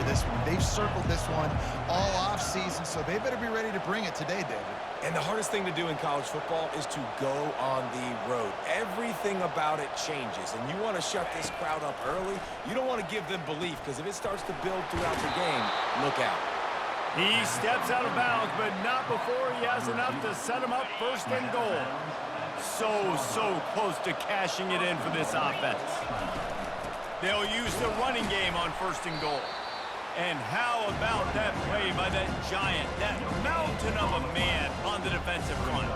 this one. They've circled this one all offseason, so they better be ready to bring it today, David. And the hardest thing to do in college football is to go on the road. Everything about it changes, and you want to shut this crowd up early. You don't want to give them belief, because if it starts to build throughout the game, look out. He steps out of bounds, but not before he has enough to set him up first and goal. So close to cashing it in for this offense. They'll use the running game on first and goal. And how about that play by that giant, that mountain of a man on the defensive front?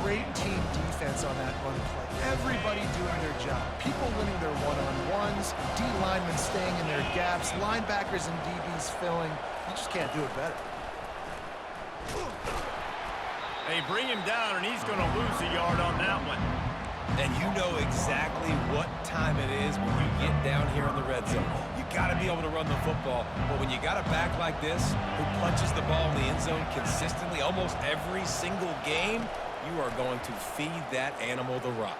Great team defense on that run play. Everybody doing their job. People winning their one-on-ones, D linemen staying in their gaps, linebackers and DBs filling. You just can't do it better. They bring him down, and he's going to lose a yard on that one. And you know exactly what time it is when you get down here in the red zone. You got to be able to run the football, but when you got a back like this who punches the ball in the end zone consistently almost every single game, you are going to feed that animal the rock.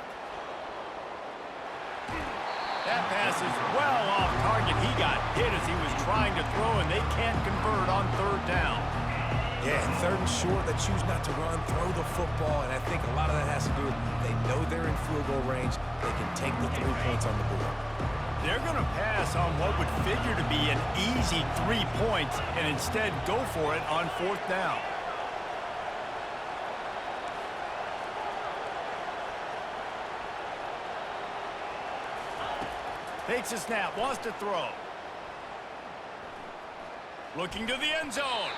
That pass is well off target. He got hit as he was trying to throw, and they can't convert on third down. Yeah, and third and short, they choose not to run, throw the football, and I think a lot of that has to do with they know they're in field goal range. They can take the 3 points on the board. They're going to pass on what would figure to be an easy 3 points and instead go for it on fourth down. Takes a snap, wants to throw. Looking to the end zone.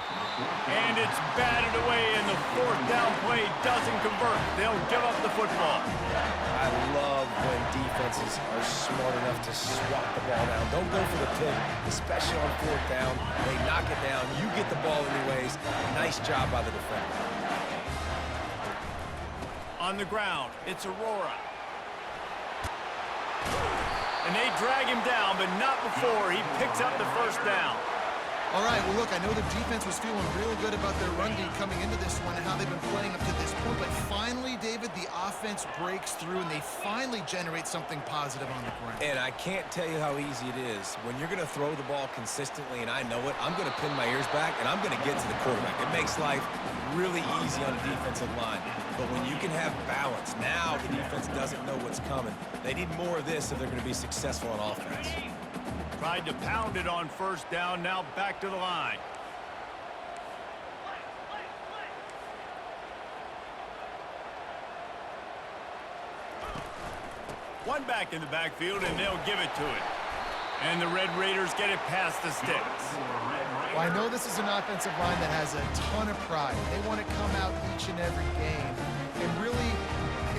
And it's batted away, and the fourth down play doesn't convert. They'll give up the football. I love when defenses are smart enough to swat the ball down. Don't go for the pick, especially on fourth down. They knock it down. You get the ball anyways. Nice job by the defender. On the ground, it's Aurora. And they drag him down, but not before he picks up the first down. All right, well, look, I know the defense was feeling real good about their run D coming into this one and how they've been playing up to this point, but finally, David, the offense breaks through, and they finally generate something positive on the ground. And I can't tell you how easy it is. When you're going to throw the ball consistently, and I know it, I'm going to pin my ears back, and I'm going to get to the quarterback. It makes life really easy on the defensive line. But when you can have balance, now the defense doesn't know what's coming. They need more of this if they're going to be successful on offense. Tried to pound it on first down, now back to the line. One back in the backfield, and they'll give it to it. And the Red Raiders get it past the sticks. Well, I know this is an offensive line that has a ton of pride. They want to come out each and every game and really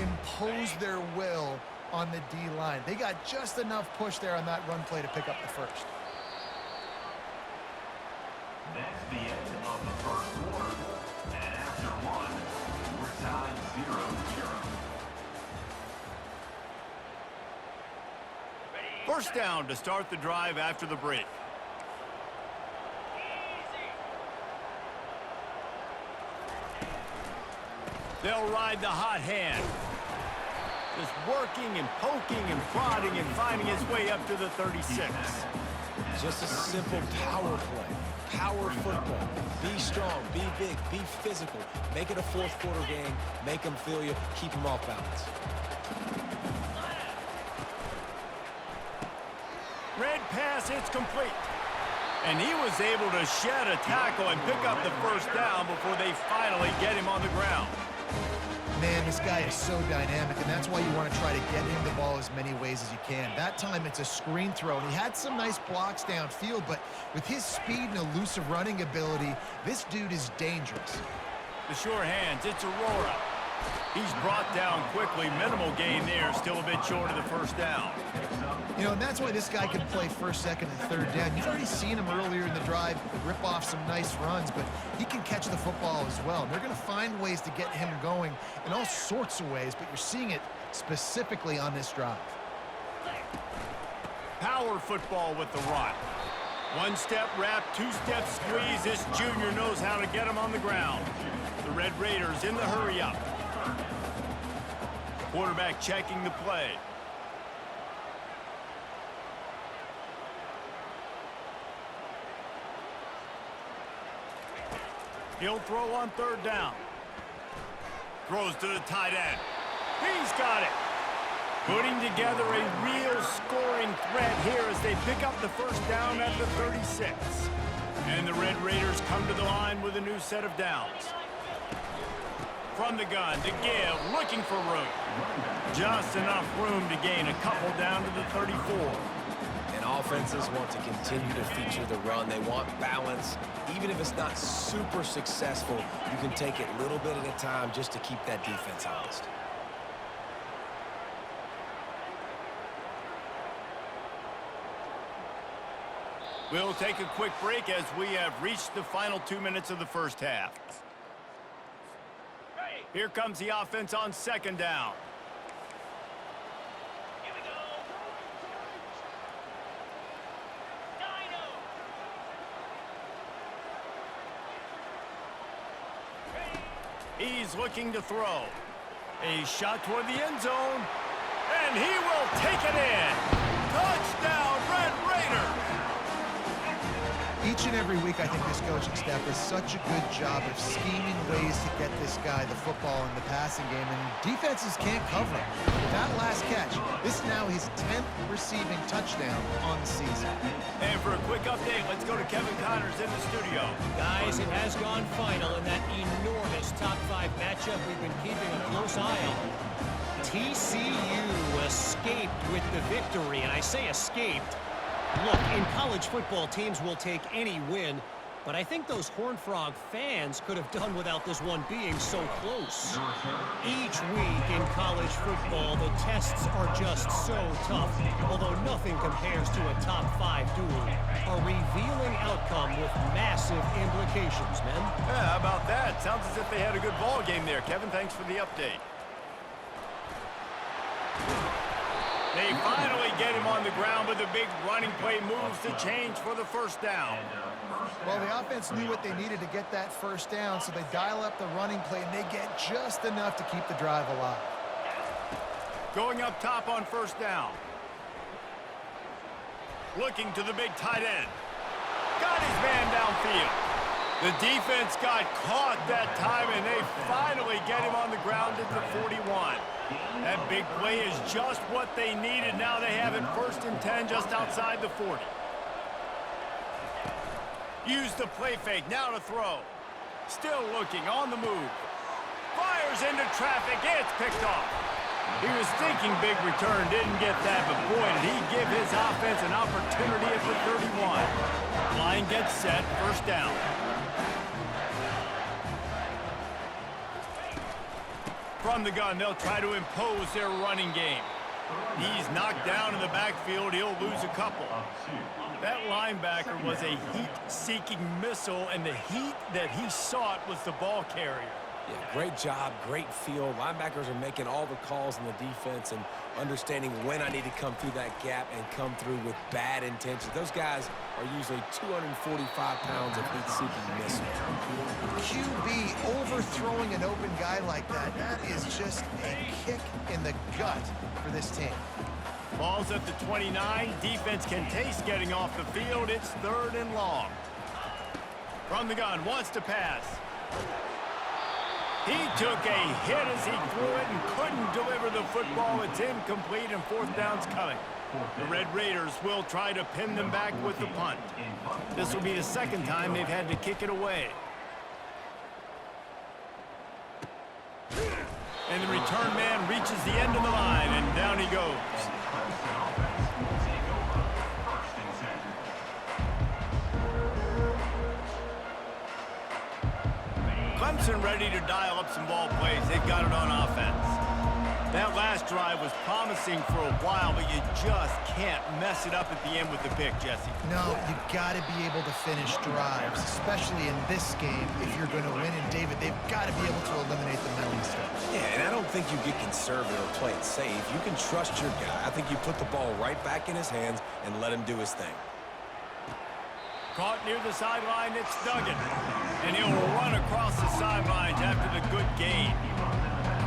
impose their will on the D-line. They got just enough push there on that run play to pick up the first. That's the end of the first quarter. And after one, we're tied 0-0. First down to start the drive after the break. They'll ride the hot hand. Just working and poking and prodding and finding his way up to the 36. Just a simple power play. Power football. Be strong, be big, be physical. Make it a fourth quarter game. Make them feel you. Keep them off balance. Red pass, it's complete. And he was able to shed a tackle and pick up the first down before they finally get him on the ground. Man, this guy is so dynamic, and that's why you want to try to get him the ball as many ways as you can. That time, it's a screen throw, and he had some nice blocks downfield, but with his speed and elusive running ability, this dude is dangerous. The sure hands, it's Aurora. He's brought down quickly. Minimal gain there, still a bit short of the first down. You know, and that's why this guy can play first, second, and third down. You've already seen him earlier in the drive rip off some nice runs, but he can catch the football as well. And they're going to find ways to get him going in all sorts of ways, but you're seeing it specifically on this drive. Power football with the run. One step wrap, two step squeeze. This junior knows how to get him on the ground. The Red Raiders in the hurry up. Quarterback checking the play. He'll throw on third down. Throws to the tight end. He's got it. Putting together a real scoring threat here as they pick up the first down at the 36. And the Red Raiders come to the line with a new set of downs. From the gun to give, looking for room. Just enough room to gain a couple down to the 34. And offenses want to continue to feature the run. They want balance. Even if it's not super successful, you can take it little bit at a time just to keep that defense honest. We'll take a quick break as we have reached the final 2 minutes of the first half. Here comes the offense on second down. Here we go. Dino. He's looking to throw. A shot toward the end zone. And he will take it in. Touchdown, Red Raiders! Each and every week, I think this coaching staff does such a good job of scheming ways to get this guy the football in the passing game, and defenses can't cover him. That last catch, this is now his 10th receiving touchdown on the season. And for a quick update, let's go to Kevin Connors in the studio. Guys, it has gone final in that enormous top 5 matchup we've been keeping a close eye on. TCU escaped with the victory, and I say escaped. Look, in college football, teams will take any win, but I think those Horned Frog fans could have done without this one being so close. Each week in college football, the tests are just so tough, although nothing compares to a top 5 duel. A revealing outcome with massive implications, men. Yeah, how about that? Sounds as if they had a good ball game there. Kevin, thanks for the update. They finally get him on the ground, but the big running play moves the change for the first down. Well, the offense knew what they needed to get that first down, so they dial up the running play, and they get just enough to keep the drive alive. Going up top on first down. Looking to the big tight end. Got his man downfield. The defense got caught that time, and they finally get him on the ground at the 41. That big play is just what they needed. Now they have it 1st and 10 just outside the 40. Use the play fake, now to throw. Still looking, on the move. Fires into traffic, it's picked off. He was thinking big return, didn't get that, but boy, did he give his offense an opportunity at the 31. Line gets set, first down. From the gun, they'll try to impose their running game. He's knocked down in the backfield. He'll lose a couple. That linebacker was a heat-seeking missile, and the heat that he sought was the ball carrier. Yeah, great job, great feel. Linebackers are making all the calls in the defense and understanding when I need to come through that gap and come through with bad intentions. Those guys are usually 245 pounds of heat-seeking missile. QB overthrowing an open guy like that, that is just a kick in the gut for this team. Ball's at the 29. Defense can taste getting off the field. It's 3rd and long. From the gun, wants to pass. He took a hit as he threw it and couldn't deliver the football. It's incomplete and 4th down's coming. The Red Raiders will try to pin them back with the punt. This will be the 2nd time they've had to kick it away. And the return man reaches the end of the line, and down he goes. Clemson ready to dial up some ball plays. They've got it on offense. That last drive was promising for a while, but you just can't mess it up at the end with the pick, Jesse. No, you got to be able to finish drives, especially in this game. If you're going to win, and David, they've got to be able to eliminate the mental mistakes. Yeah, and I don't think you get conservative or play it safe. You can trust your guy. I think you put the ball right back in his hands and let him do his thing. Caught near the sideline, it's Duggan. And he'll run across the sidelines after the good gain.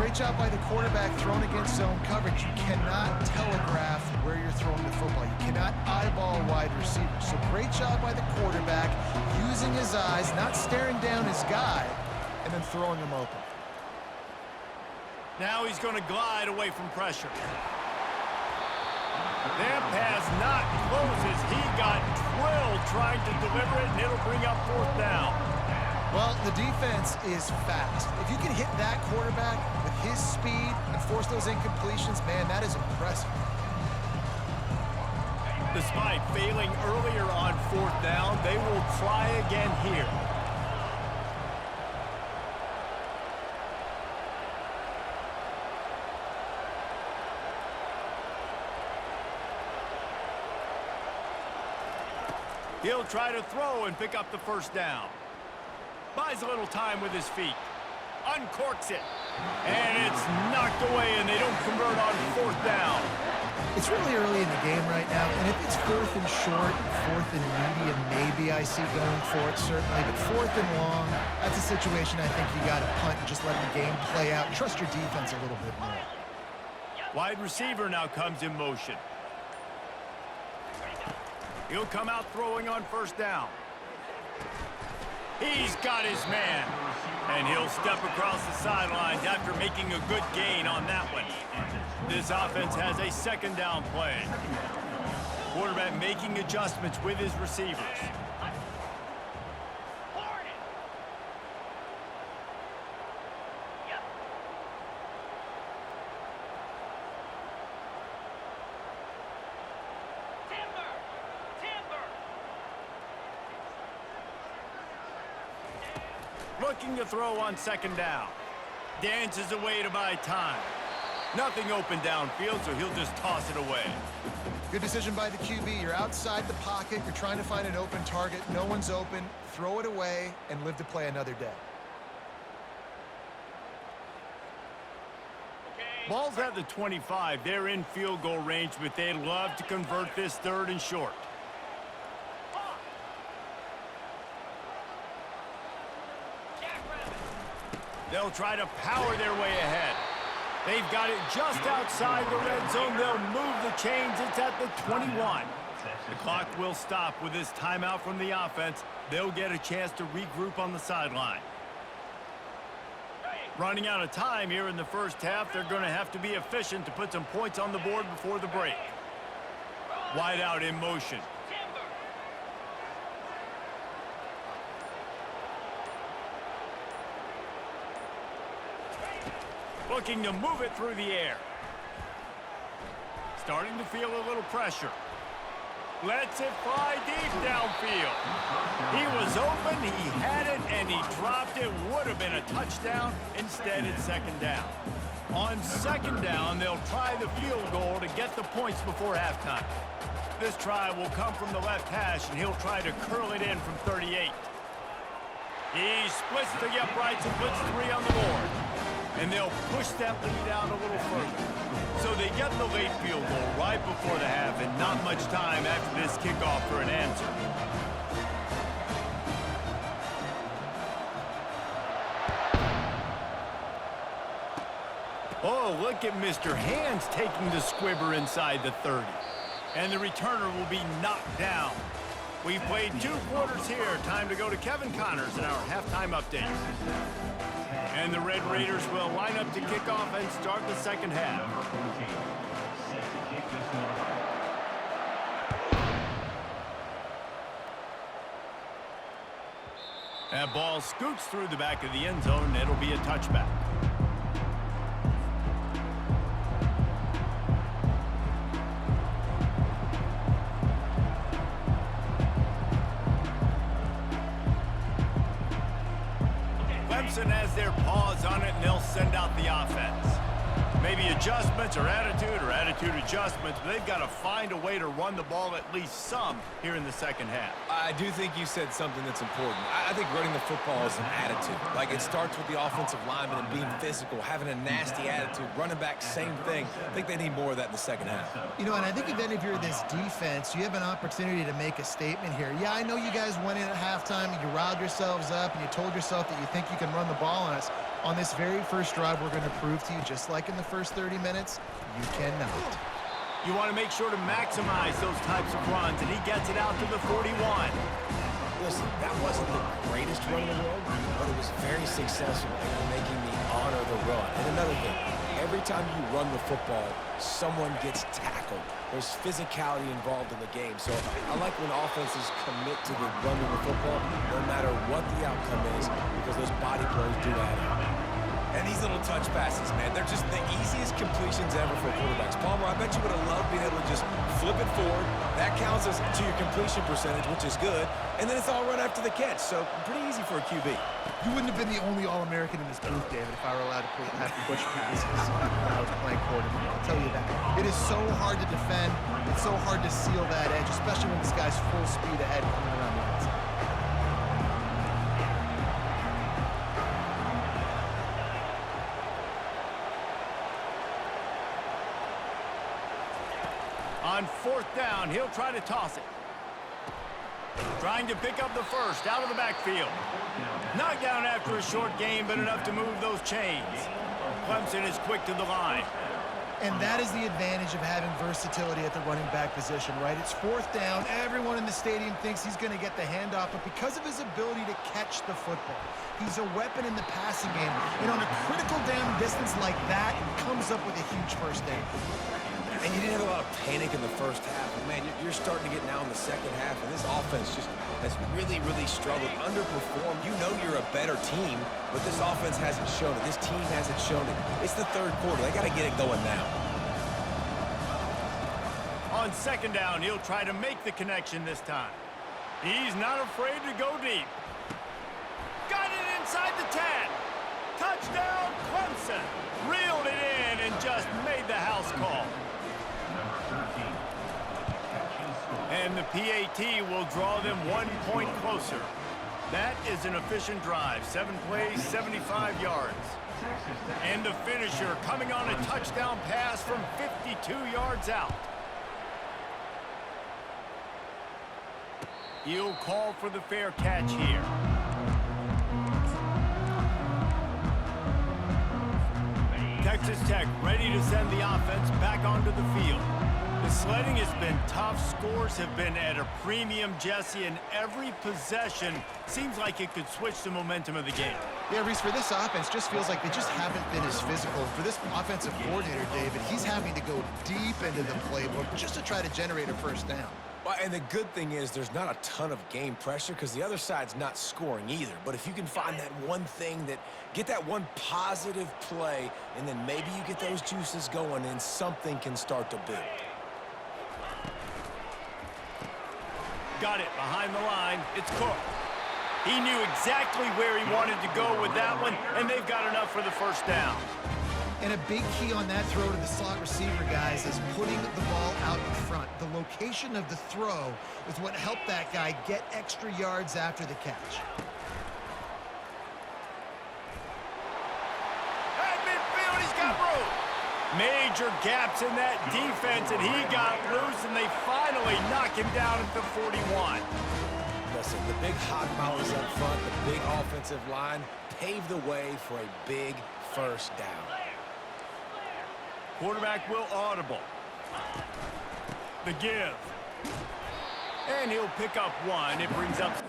Great job by the quarterback thrown against zone coverage. You cannot telegraph where you're throwing the football. You cannot eyeball wide receivers. So great job by the quarterback using closing his eyes, not staring down his guy, and then throwing him open. Now he's going to glide away from pressure. That pass not closes. He got drilled trying to deliver it, and it'll bring up 4th down. Well, the defense is fast. If you can hit that quarterback with his speed and force those incompletions, man, that is impressive. Despite failing earlier on 4th down, they will try again here. He'll try to throw and pick up the 1st down. Buys a little time with his feet. Uncorks it. And it's knocked away, and they don't convert on 4th down. It's really early in the game right now, and if it's 4th and short, 4th and medium, maybe I see going for it, certainly. But 4th and long, that's a situation I think you got to punt and just let the game play out. Trust your defense a little bit more. Wide receiver now comes in motion. He'll come out throwing on 1st down. He's got his man. And he'll step across the sidelines after making a good gain on that one. This offense has a 2nd down play. Quarterback making adjustments with his receivers. Looking to throw on 2nd down. Dances away to buy time. Nothing open downfield, so he'll just toss it away. Good decision by the QB. You're outside the pocket. You're trying to find an open target. No one's open. Throw it away and live to play another day. Ball's at the 25. They're in field goal range, but they'd love to convert this 3rd and short. They'll try to power their way ahead. They've got it just outside the red zone. They'll move the chains. It's at the 21. The clock will stop with this timeout from the offense. They'll get a chance to regroup on the sideline. Running out of time here in the 1st half. They're going to have to be efficient to put some points on the board before the break. Wide out in motion. Looking to move it through the air. Starting to feel a little pressure. Lets it fly deep downfield. He was open, he had it, and he dropped it. Would have been a touchdown. Instead, it's 2nd down. On 2nd down, they'll try the field goal to get the points before halftime. This try will come from the left hash, and he'll try to curl it in from 38. He splits the uprights and puts 3 on the board. And they'll push that lead out a little further. So they get the late field goal right before the half, and not much time after this kickoff for an answer. Oh, look at Mr. Hands taking the squibber inside the 30. And the returner will be knocked down. We've played 2 quarters here. Time to go to Kevin Connors in our halftime update. And the Red Raiders will line up to kick off and start the 2nd half. That ball scoots through the back of the end zone, and it'll be a touchback. Clemson has their paws on it, and they'll send out the offense. Maybe adjustments or attitude adjustments, but they've got to find a way to run the ball at least some here in the 2nd half. I do think you said something that's important. I think running the football is an attitude. Like, it starts with the offensive lineman and being physical, having a nasty attitude. Running back, same thing. I think they need more of that in the 2nd half. You know, and I think if any of you are this defense, you have an opportunity to make a statement here. Yeah, I know you guys went in at halftime and you riled yourselves up and you told yourself that you think you can run the ball on us. On this very first drive, we're going to prove to you, just like in the first 30 minutes, you cannot. You want to make sure to maximize those types of runs, and he gets it out to the 41. listen, that wasn't the greatest run in the world, but it was very successful in making me honor the run. And another thing, every time you run the football, someone gets tackled. There's physicality involved in the game. So I like when offenses commit to the running the football, no matter what the outcome is, because those body blows do add up. And these little touch passes, man, they're just the easiest completions ever for quarterbacks. Palmer, I bet you would have loved being able to just flip it forward. That counts as to your completion percentage, which is good. And then it's all run after the catch. So pretty easy for a QB. You wouldn't have been the only All-American in this booth, David, if I were allowed to have push passes when I was playing quarterback. I'll tell you that. It is so hard to defend. It's so hard to seal that edge, especially when this guy's full speed ahead coming around the outside. On 4th down, he'll try to toss it. Trying to pick up the first out of the backfield. Knocked down after a short gain, but enough to move those chains. Clemson is quick to the line. And that is the advantage of having versatility at the running back position, right? It's 4th down. Everyone in the stadium thinks he's going to get the handoff, but because of his ability to catch the football, he's a weapon in the passing game. And on a critical down distance like that, he comes up with a huge first down. And you didn't have a lot of panic in the first half. But man, you're starting to get now in the second half, and this offense just has really, really struggled, underperformed. You know you're a better team, but this offense hasn't shown it. This team hasn't shown it. It's the 3rd quarter. They got to get it going now. On 2nd down, he'll try to make the connection this time. He's not afraid to go deep. Got it inside the 10. Touchdown, Clemson. Reeled it in and just made the house call. And the PAT will draw them 1 point closer. That is an efficient drive. 7 plays, 75 yards. And the finisher coming on a touchdown pass from 52 yards out. He'll call for the fair catch here. Texas Tech ready to send the offense back onto the field. The sledding has been tough. Scores have been at a premium, Jesse, and every possession seems like it could switch the momentum of the game. Yeah, Reese, for this offense, just feels like they just haven't been as physical. For this offensive coordinator, David, he's having to go deep into the playbook just to try to generate a first down. Well, and the good thing is there's not a ton of game pressure because the other side's not scoring either. But if you can find that one thing get that one positive play, and then maybe you get those juices going and something can start to build. Got it behind the line. It's Cook. He knew exactly where he wanted to go with that one, and they've got enough for the first down. And a big key on that throw to the slot receiver, guys, is putting the ball out in front. The location of the throw is what helped that guy get extra yards after the catch. At midfield, he's got room. Major gaps in that defense, and he got loose, and they finally knock him down at the 41. Listen, the big hot mouths up front, the big offensive line paved the way for a big first down. Quarterback will audible. The give. And he'll pick up one. It brings up...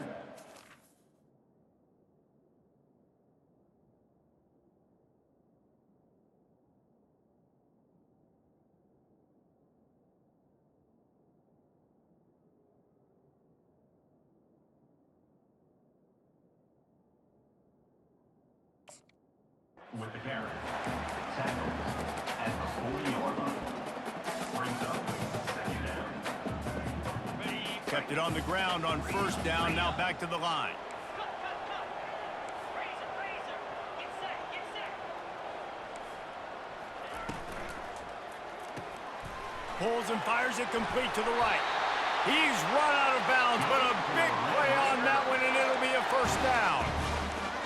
With the carry. Tackles at the 40-yard line. Brings up 2nd down. Kept it on the ground on 1st down. Now back to the line. Pulls and fires it complete to the right. He's run out of bounds, but a big play on that one, and it'll be a first down.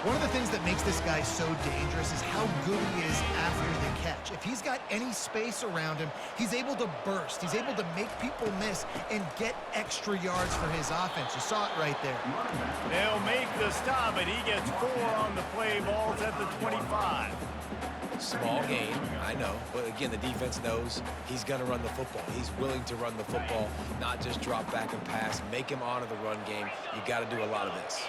One of the things that makes this guy so dangerous is how good he is after the catch. If he's got any space around him, he's able to burst. He's able to make people miss and get extra yards for his offense. You saw it right there. They'll make the stop, and he gets 4 on the play. Ball's at the 25. Small gain, I know. But again, the defense knows he's going to run the football. He's willing to run the football, not just drop back and pass. Make him honor the run game. You got to do a lot of this.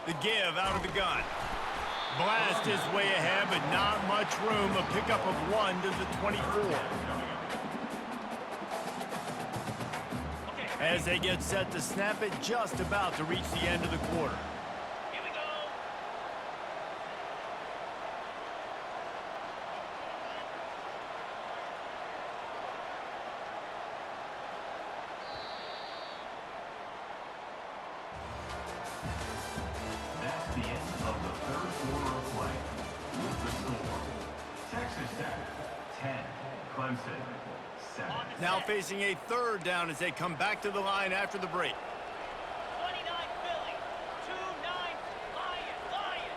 The give out of the gun. Blast his way ahead, but not much room. A pickup of 1 to the 24. As they get set to snap it, just about to reach the end of the quarter. Here we go. That's the end of the third quarter of play. With the score, Texas Tech 10, Clemson 7. Now facing a third down as they come back to the line after the break. 29 Philly. 2-9 Lion.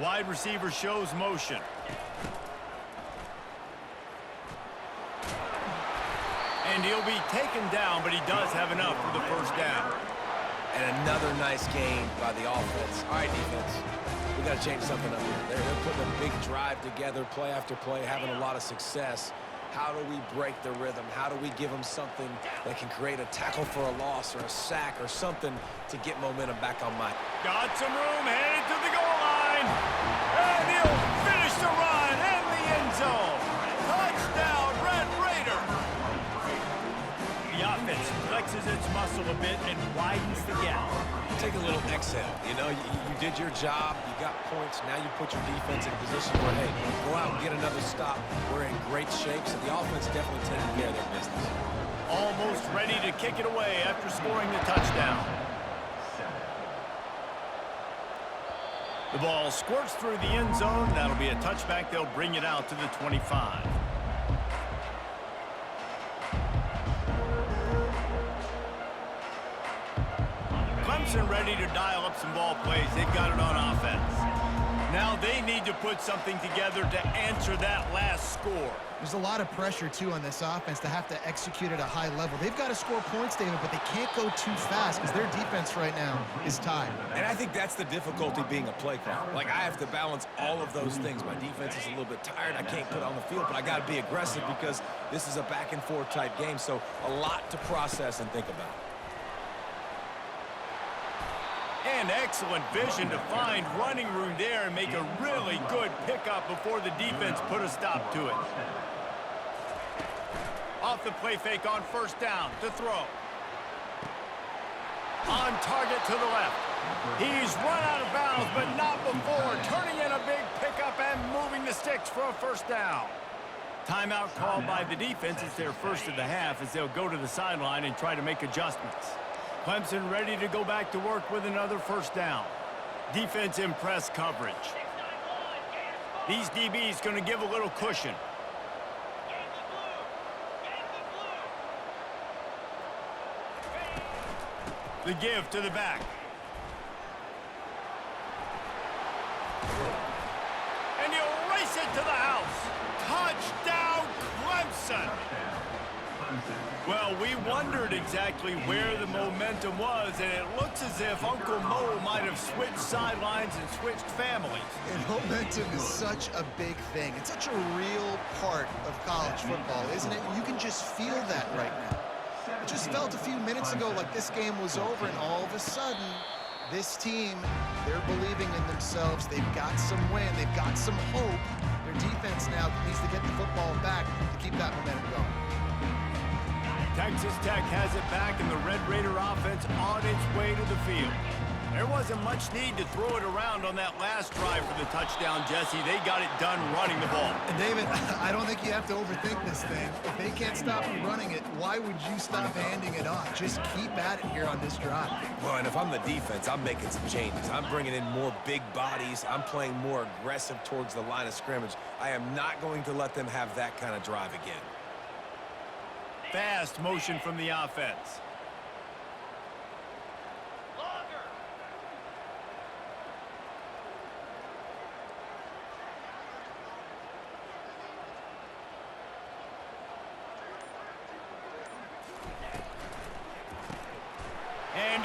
Wide receiver shows motion. And he'll be taken down, but he does have enough for the first down. And another nice game by the offense. All right, defense, we got to change something up here. They're putting a big drive together, play after play, having a lot of success. How do we break the rhythm? How do we give them something that can create a tackle for a loss or a sack or something to get momentum back on Mike? Got some room, headed to the goal line. And he'll finish the run in the end zone. Touchdown, Red Raider. The offense flexes its muscle a bit and widens the gap. Take a little exhale. You know, you did your job. You got points. Now you put your defense in a position where, hey, go out and get another stop. We're in great shape, so the offense definitely taking care of their business. Almost ready to kick it away after scoring the touchdown. The ball squirts through the end zone. That'll be a touchback. They'll bring it out to the 25. Clemson ready to dial up some ball plays. They've got it on offense. Now they need to put something together to answer that last score. There's a lot of pressure, too, on this offense to have to execute at a high level. They've got to score points, David, but they can't go too fast because their defense right now is tied. And I think that's the difficulty being a play caller. Like, I have to balance all of those things. My defense is a little bit tired. I can't put on the field, but I got to be aggressive because this is a back-and-forth type game, so a lot to process and think about. And excellent vision to find running room there and make a really good pickup before the defense put a stop to it. Off the play fake on first down to throw. On target to the left. He's run out of bounds, but not before turning in a big pickup and moving the sticks for a first down. Timeout called by the defense. It's their first of the half as they'll go to the sideline and try to make adjustments. Clemson ready to go back to work with another first down. Defense in press coverage. These DBs going to give a little cushion. The give to the back. And he'll race it to the house. Touchdown, Clemson. Well, we wondered exactly where the momentum was, and it looks as if Uncle Mo might have switched sidelines and switched families. And momentum is such a big thing. It's such a real part of college football, isn't it? You can just feel that right now. It just felt a few minutes ago like this game was over, and all of a sudden, this team, they're believing in themselves. They've got some win. They've got some hope. Their defense now needs to get the football back to keep that momentum going. Texas Tech has it back, and the Red Raider offense on its way to the field. There wasn't much need to throw it around on that last drive for the touchdown, Jesse. They got it done running the ball. And David, I don't think you have to overthink this thing. If they can't stop you running it, why would you stop handing it off? Just keep at it here on this drive. Well, and if I'm the defense, I'm making some changes. I'm bringing in more big bodies. I'm playing more aggressive towards the line of scrimmage. I am not going to let them have that kind of drive again. Fast motion from the offense.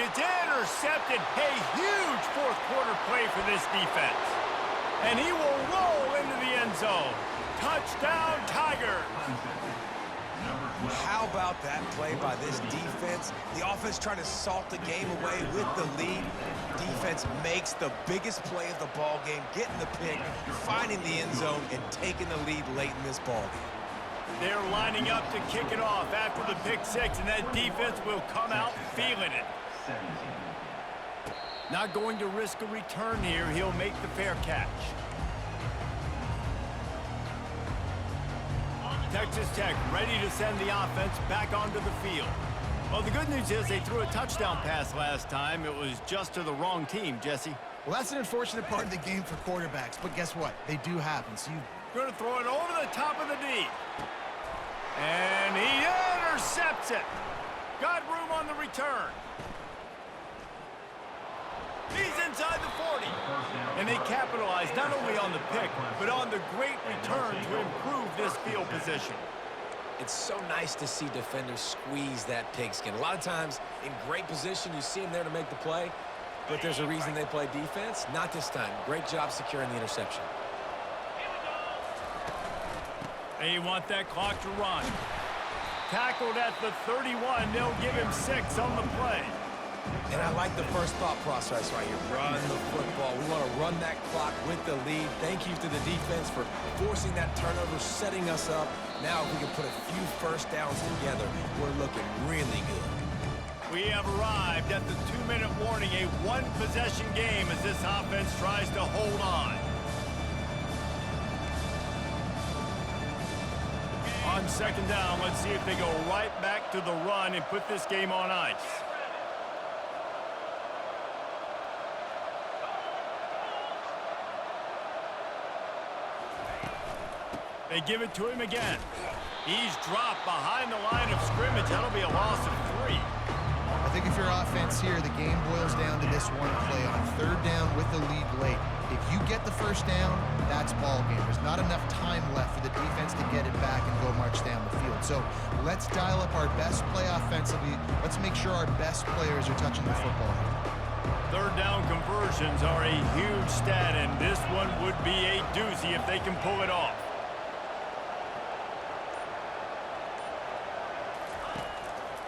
and it's intercepted. A huge fourth quarter play for this defense. And he will roll into the end zone. Touchdown, Tigers. How about that play by this defense? The offense trying to salt the game away with the lead. Defense makes the biggest play of the ball game, getting the pick, finding the end zone, and taking the lead late in this ball game. They're lining up to kick it off after the pick six, and that defense will come out feeling it. Not going to risk a return here. He'll make the fair catch. Texas Tech ready to send the offense back onto the field. Well, the good news is they threw a touchdown pass last time. It was just to the wrong team, Jesse. Well, that's an unfortunate part of the game for quarterbacks, but guess what? They do happen. So you Going to throw it over the top of the D. And he intercepts it. Got room on the return. He's inside the 40. And they capitalize not only on the pick, but on the great return to improve this field position. It's so nice to see defenders squeeze that pigskin. A lot of times, in great position, you see them there to make the play, but there's a reason they play defense. Not this time. Great job securing the interception. They want that clock to run. Tackled at the 31. They'll give him 6 on the play. And I like the first thought process right here. Run the football. We want to run that clock with the lead. Thank you to the defense for forcing that turnover, setting us up. Now if we can put a few first downs together, we're looking really good. We have arrived at the 2-minute warning, a one-possession game as this offense tries to hold on. On second down, let's see if they go right back to the run and put this game on ice. They give it to him again. He's dropped behind the line of scrimmage. That'll be a loss of 3. I think if you're offense here, the game boils down to this one play on third down with the lead late. If you get the first down, that's ball game. There's not enough time left for the defense to get it back and go march down the field. So let's dial up our best play offensively. Let's make sure our best players are touching the football. Third down conversions are a huge stat, and this one would be a doozy if they can pull it off.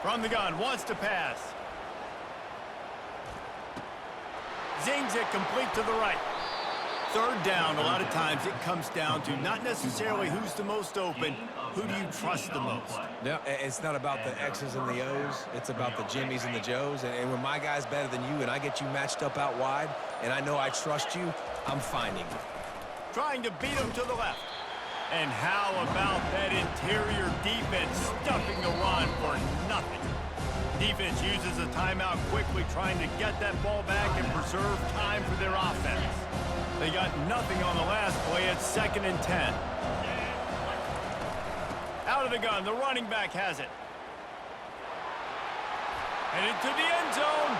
From the gun, wants to pass. Zings it complete to the right. Third down, a lot of times it comes down to not necessarily who's the most open, who do you trust the most? No, it's not about the X's and the O's. It's about the Jimmies and the Joes. And when my guy's better than you and I get you matched up out wide, and I know I trust you, I'm finding you. Trying to beat him to the left. And how about that interior defense stuffing the run for nothing? Defense uses a timeout quickly, trying to get that ball back and preserve time for their offense. They got nothing on the last play. It's 2nd and 10. Out of the gun, the running back has it. And into the end zone.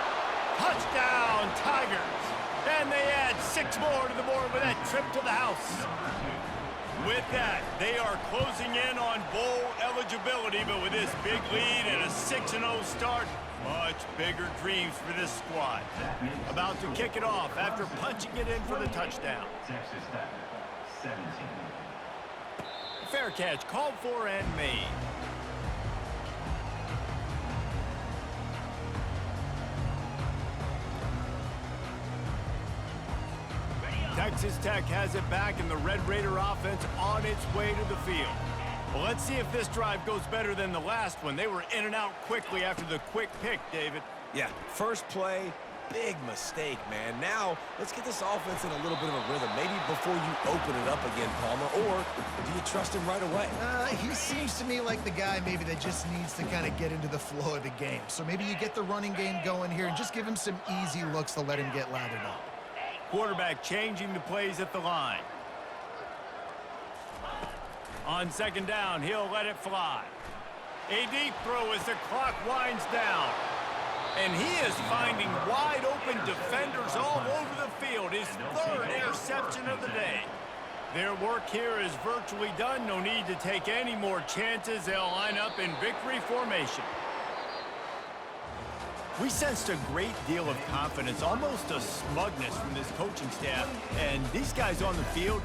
Touchdown, Tigers. And they add 6 more to the board with that trip to the house. With that, they are closing in on bowl eligibility, but with this big lead and a 6-0 start, much bigger dreams for this squad. About to kick it off after punching it in for the touchdown. Texas Tech, 17. Fair catch called for and made. Texas Tech has it back, and the Red Raider offense on its way to the field. Well, let's see if this drive goes better than the last one. They were in and out quickly after the quick pick, David. Yeah, first play, big mistake, man. Now, let's get this offense in a little bit of a rhythm. Maybe before you open it up again, Palmer, or do you trust him right away? He seems to me like the guy maybe that just needs to kind of get into the flow of the game. So maybe you get the running game going here and just give him some easy looks to let him get lathered up. Quarterback changing the plays at the line. On second down, he'll let it fly. A deep throw as the clock winds down. And he is finding wide open defenders all over the field. His 3rd interception of the day. Their work here is virtually done. No need to take any more chances. They'll line up in victory formation. We sensed a great deal of confidence, almost a smugness from this coaching staff, and these guys on the field,